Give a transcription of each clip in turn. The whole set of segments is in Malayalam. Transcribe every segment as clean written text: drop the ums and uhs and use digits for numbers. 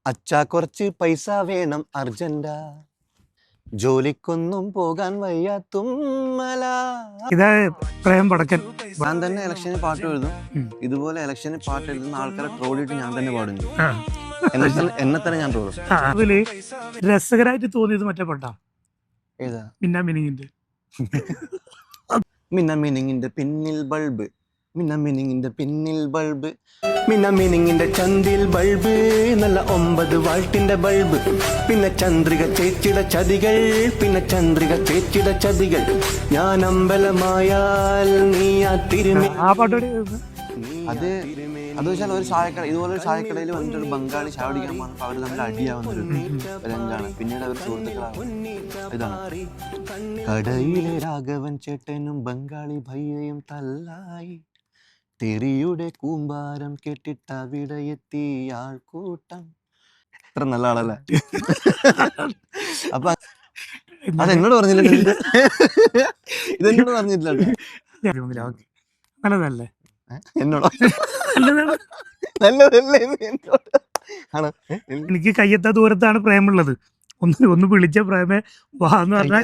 അച്ഛാ കുറച്ച് പൈസ വേണം അർജന്റാ, ജോലിക്കൊന്നും പോകാൻ വയ്യ തുമ്മല. ഇതാ പ്രേം പടക്കൻ. ഞാൻ തന്നെ ഇലക്ഷന് പാട്ട് എഴുതും. ഇതുപോലെ ഇലക്ഷന് പാട്ട് എഴുതുന്ന ആൾക്കാരെ ട്രോളിയിട്ട് ഞാൻ തന്നെ പാടുന്നു. എന്നെ തന്നെ ഞാൻ ട്രോളും. അതില് രസകരമായിട്ട് തോന്നിയത് മറ്റേ പാട്ടാ ഏതാ? മിന്നാ മിനിങ്ങിന്റെ മിന്ന മിനിങ്ങിന്റെ പിന്നിൽ ബൾബ്, മിന്ന മിനിങ്ങിന്റെ പിന്നിൽ ബൾബ്, മിന്ന മിനിങ്ങിന്റെ ചന്തിൽ ബൾബ്, നല്ല 9 വാൾട്ടിന്റെ ബൾബ്, പിന്നെ ചന്ദ്രിക ചേച്ചിയുടെ ചതികൾ, പിന്നെ ചന്ദ്രിക ചേച്ചിയുടെ ചതികൾ, ഞാൻ അമ്പലമായാൽ നീ ആ തിരുമേ. ആ പാട്ടോടെ അത് വെച്ചാൽ ഒരു ചായക്കട, ഇതുപോലെ ഒരു ചായക്കടയിൽ വന്നിട്ട് ഒരു ബംഗാളി ചായ കുടിക്കാൻ വന്നപ്പോൾ അവർ തമ്മിൽ അടിയാവുന്നൊരു രംഗാണ്. പിന്നീട് അവർ സുഹൃത്തുക്കളാവും. ഇതാണ് കടയിലെ രാഘവൻ ചേട്ടനും ബംഗാളി ഭയ്യയും തല്ലായി, തെറിയുടെ കൂമ്പാരം കെട്ടിട്ട് അവിടെ എത്തി ആൾക്കൂട്ടം. ഇത്ര നല്ല ആളല്ലേ? അപ്പൊ അതെന്നോട് പറഞ്ഞില്ല, ഇതെന്നോട് പറഞ്ഞിട്ടില്ല. നല്ലതല്ലേ? എന്നോടോ? എനിക്ക് കയ്യെത്താ ദൂരത്താണ് പ്രേമുള്ളത്. ഒന്ന് വിളിച്ച പ്രേമേ വാന്ന് പറഞ്ഞാൽ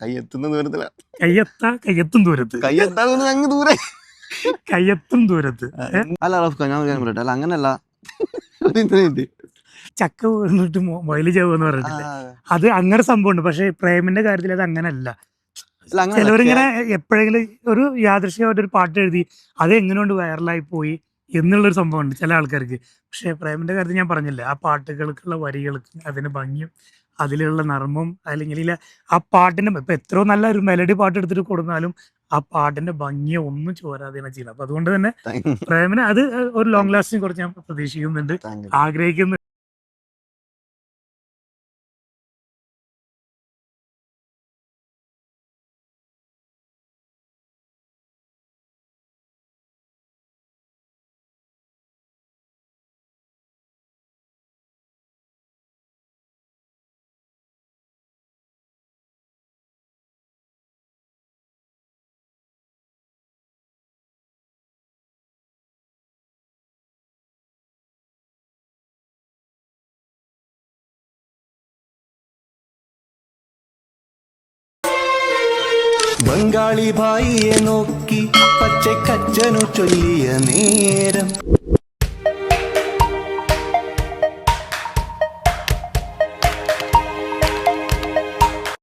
കയ്യെത്തുന്ന ദൂരത്തില, കയ്യെത്തും ദൂരത്ത്, അങ്ങ് ദൂരെ, കയ്യെത്തും ദൂരത്ത്. അല്ല ഞാൻ പറയട്ടെ, അല്ല അങ്ങനല്ല, ചക്ക വീണിട്ട് മൊയില് ചാവെന്ന് പറഞ്ഞിട്ടില്ല. അത് അങ്ങനെ സംഭവമുണ്ട്. പക്ഷെ പ്രേമിന്റെ കാര്യത്തിൽ അത് അങ്ങനല്ല. ചിലവരിങ്ങനെ എപ്പോഴെങ്കിലും ഒരു യാദൃശ്യമായിട്ട് ഒരു പാട്ട് എഴുതി അത് എങ്ങനെയുണ്ട് വൈറലായി പോയി എന്നുള്ളൊരു സംഭവമുണ്ട് ചില ആൾക്കാർക്ക്. പക്ഷെ പ്രേമിന്റെ കാര്യത്തിൽ ഞാൻ പറഞ്ഞില്ലേ, ആ പാട്ടുകൾക്കുള്ള വരികൾക്ക് അതിന് ഭംഗിയും അതിലുള്ള നർമ്മം, അല്ലെങ്കിൽ ആ പാട്ടിന്റെ ഇപ്പൊ എത്രയോ നല്ല ഒരു മെലഡി പാട്ട് എടുത്തിട്ട് കൊടുത്താലും ആ പാട്ടിന്റെ ഭംഗിയെ ഒന്നും ചോരാതെയാണ് ചെയ്യുന്നത്. അപ്പൊ അതുകൊണ്ട് തന്നെ പ്രേമിന് അത് ഒരു ലോങ് ലാസ്റ്റിംഗ് കുറച്ച് ഞാൻ പ്രതീക്ഷിക്കുന്നുണ്ട്, ആഗ്രഹിക്കുന്നുണ്ട്. ബംഗാളി ഭായിയെ നോക്കി പച്ചക്കച്ചനു ചൊല്ലിയ നേരം